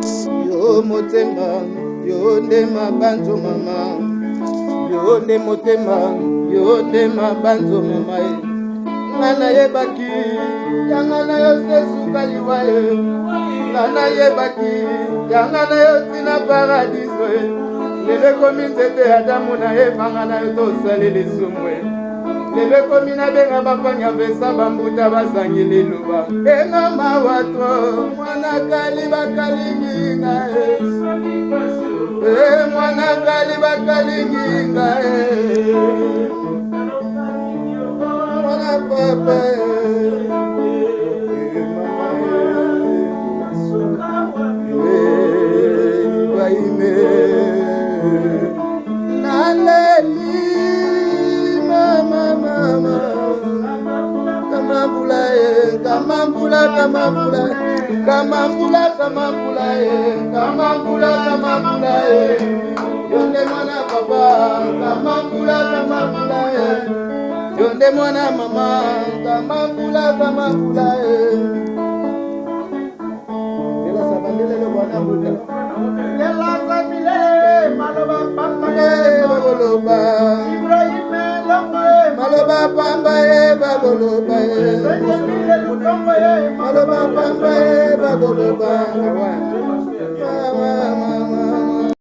Yo motema, yo nde mabanzo mama. Yo nde motema, yo nde mabanzo mama. Ngana yebaki, yangana yo sesuka liwaye. Ngana yebaki, yangana yo tina paradiso. Lele komi nzete Adamu na Eva ngana yo tosali lisumwe. Lele komi na benga bapanya vesa bambuta bazangi liluba. Enga mawatro, mwana kali bakalingi ngae. Mwana kali bakalingi ngae. Mwana papa. Kamambula, kamambula, kamambula, kamambula, kamambula, kamambula, yonde mwana papa, kamambula, kamambula, yonde mwana mama, kamambula, kamambula, ela sabandele lo bwana buta, ela sabile, maloba pamba, bagoloba, Ibrahim maloba pamba, bagoloba. Maloba pamba bagoloba